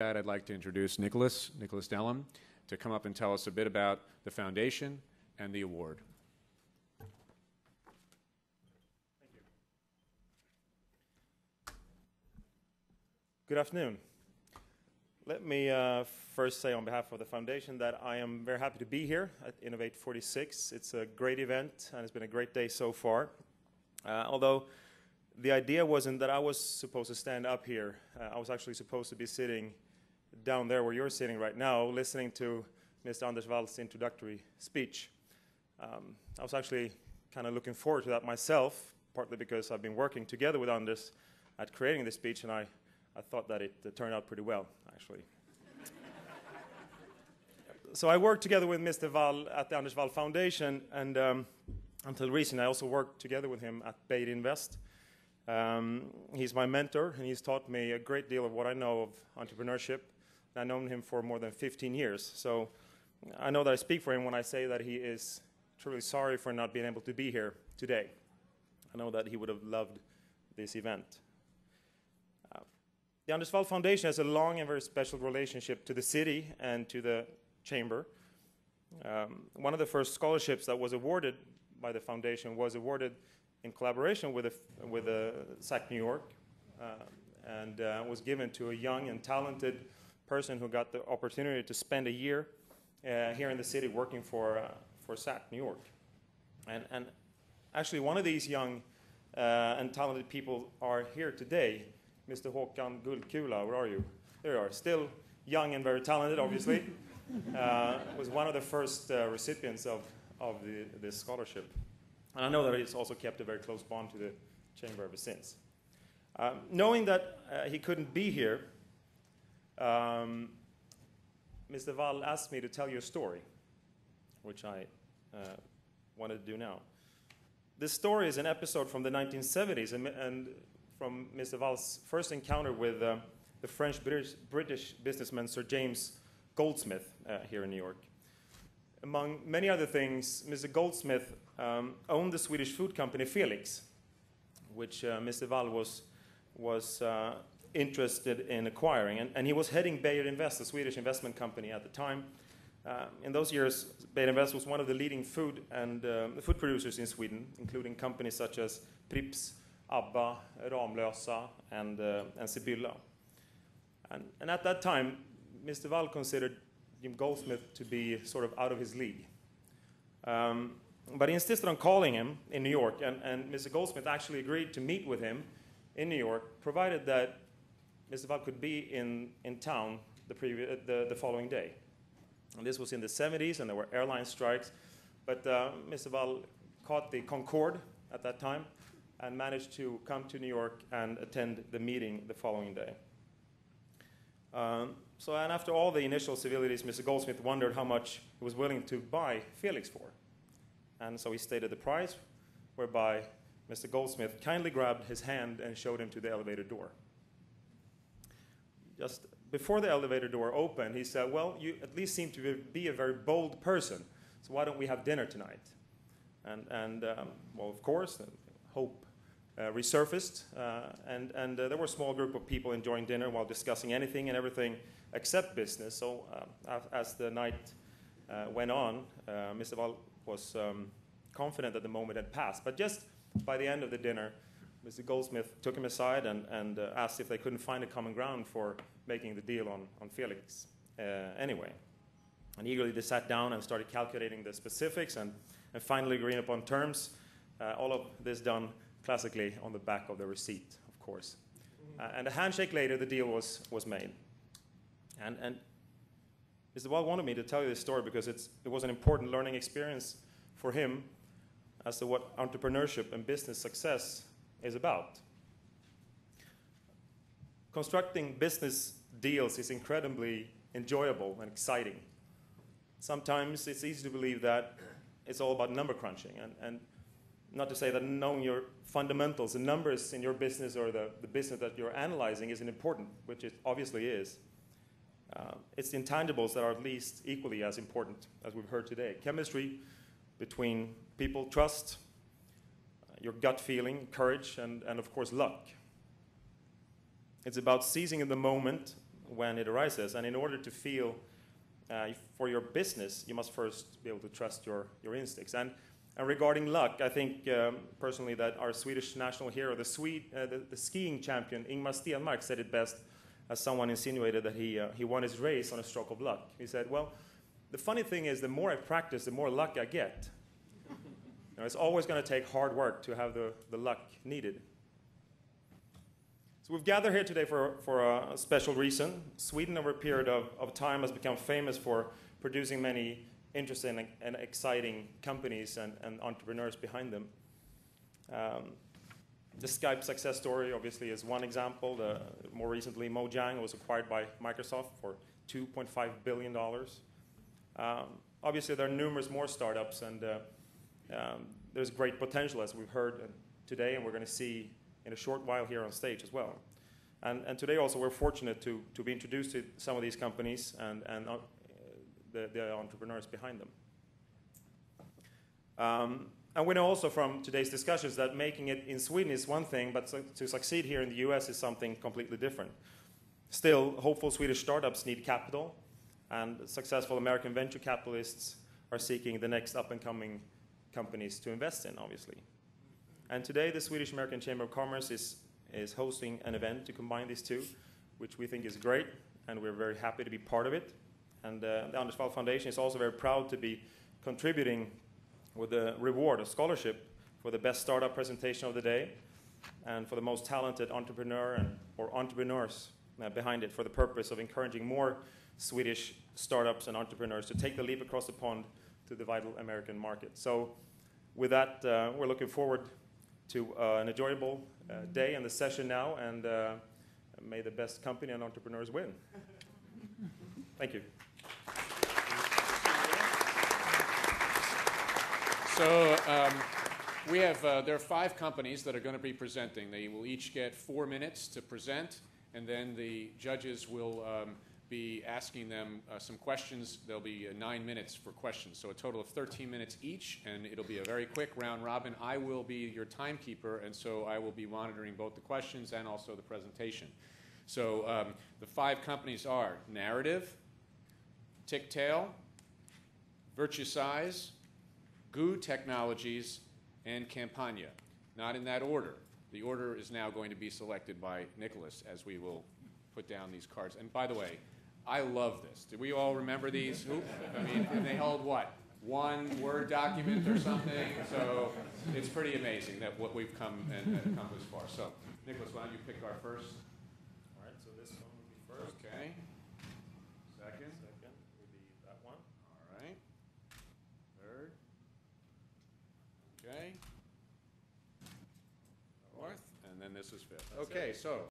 I'd like to introduce Niclas Dellham, to come up and tell us a bit about the foundation and the award. Thank you. Good afternoon. Let me first say on behalf of the foundation that I am very happy to be here at Innovate46. It's a great event and it's been a great day so far. Although the idea wasn't that I was supposed to stand up here. I was actually supposed to be sitting down there where you're sitting right now, listening to Mr. Anders Wall's introductory speech. I was actually kind of looking forward to that myself, partly because I've been working together with Anders at creating this speech, and I thought that it turned out pretty well, actually. So I worked together with Mr. Wall at the Anders Wall Foundation, and until recently I also worked together with him at Beit Invest. He's my mentor, and he's taught me a great deal of what I know of entrepreneurship. I've known him for more than 15 years, so I know that I speak for him when I say that he is truly sorry for not being able to be here today. I know that he would have loved this event. The Anders Wall Foundation has a long and very special relationship to the city and to the chamber. One of the first scholarships that was awarded by the foundation was awarded in collaboration with SAC New York, and was given to a young and talented person who got the opportunity to spend a year here in the city working for SAC New York. And actually one of these young and talented people are here today. Mr. Håkan Guldkula, where are you? There you are, still young and very talented, obviously. Was one of the first recipients of this scholarship. And I know that he's also kept a very close bond to the chamber ever since. Knowing that he couldn't be here, Mr. Wall asked me to tell you a story, which I wanted to do now. This story is an episode from the 1970s and from Mr. Wall's first encounter with the French-British businessman Sir James Goldsmith here in New York. Among many other things, Mr. Goldsmith owned the Swedish food company Felix, which Mr. Wall was interested in acquiring. And he was heading Beit Invest, the Swedish investment company at the time. In those years, Beit Invest was one of the leading food producers in Sweden, including companies such as Pripps, Abba, Ramlösa, and Sibylla. And at that time, Mr. Wall considered Jim Goldsmith to be sort of out of his league. But he insisted on calling him in New York, and Mr. Goldsmith actually agreed to meet with him in New York, provided that Mr. Wall could be in town the following day. And this was in the 70s, and there were airline strikes. But Mr. Wall caught the Concorde at that time and managed to come to New York and attend the meeting the following day. And after all the initial civilities, Mr. Goldsmith wondered how much he was willing to buy Felix for. And so he stated the price, whereby Mr. Goldsmith kindly grabbed his hand and showed him to the elevator door. Just before the elevator door opened, he said, well, you at least seem to be a very bold person, so why don't we have dinner tonight? And well, of course, hope resurfaced, and there were a small group of people enjoying dinner while discussing anything and everything except business. So as the night went on, Mr. Wall was confident that the moment had passed. But just by the end of the dinner, Mr. Goldsmith took him aside and asked if they couldn't find a common ground for making the deal on Felix anyway. And eagerly they sat down and started calculating the specifics and finally agreeing upon terms. All of this done classically on the back of the receipt, of course. And a handshake later, the deal was made. And Mr. Wall wanted me to tell you this story because it was an important learning experience for him as to what entrepreneurship and business success is about. Constructing business deals is incredibly enjoyable and exciting. Sometimes it's easy to believe that it's all about number crunching, and not to say that knowing your fundamentals, the numbers in your business or the business that you're analyzing isn't important, which it obviously is. It's the intangibles that are at least equally as important as we've heard today. Chemistry between people, trust, your gut feeling, courage, and of course luck. It's about seizing in the moment when it arises. And in order to feel for your business, you must first be able to trust your instincts. And regarding luck, I think personally that our Swedish national hero, the skiing champion Ingmar Stenmark, said it best, as someone insinuated that he won his race on a stroke of luck. He said, well, the funny thing is, the more I practice, the more luck I get. You know, it's always going to take hard work to have the luck needed. So we've gathered here today for a special reason. Sweden, over a period of time, has become famous for producing many interesting and exciting companies and entrepreneurs behind them. The Skype success story, obviously, is one example. More recently, Mojang was acquired by Microsoft for $2.5 billion. Obviously, there are numerous more startups, and there's great potential, as we've heard today, and we're going to see in a short while here on stage as well. And today also we're fortunate to be introduced to some of these companies and the entrepreneurs behind them. And we know also from today's discussions that making it in Sweden is one thing, but to succeed here in the US is something completely different. Still, hopeful Swedish startups need capital, and successful American venture capitalists are seeking the next up-and-coming companies to invest in, obviously. And today, the Swedish-American Chamber of Commerce is hosting an event to combine these two, which we think is great, and we're very happy to be part of it. And the Anders Wall Foundation is also very proud to be contributing with the reward, a scholarship, for the best startup presentation of the day, and for the most talented entrepreneur or entrepreneurs behind it, for the purpose of encouraging more Swedish startups and entrepreneurs to take the leap across the pond to the vital American market. So with that, we're looking forward to an enjoyable day and the session now, and may the best company and entrepreneurs win. Thank you. So we have, there are 5 companies that are going to be presenting. They will each get 4 minutes to present, and then the judges will be asking them some questions. There'll be 9 minutes for questions, so a total of 13 minutes each, and it'll be a very quick round robin. I will be your timekeeper, and so I will be monitoring both the questions and also the presentation. So the 5 companies are Narrative, Ticktail, Virtusize, Goo Technologies, and Campania. Not in that order. The order is now going to be selected by Niclas as we will put down these cards. And by the way, I love this. Do we all remember these? I mean, and they hold what? 1 Word document or something? So it's pretty amazing that what we've come this far. So, Niclas, why don't you pick our first? All right, so this one will be first. Okay. Second? Second would be that one. All right. Third. Okay. Fourth. And then this is 5th. Okay, so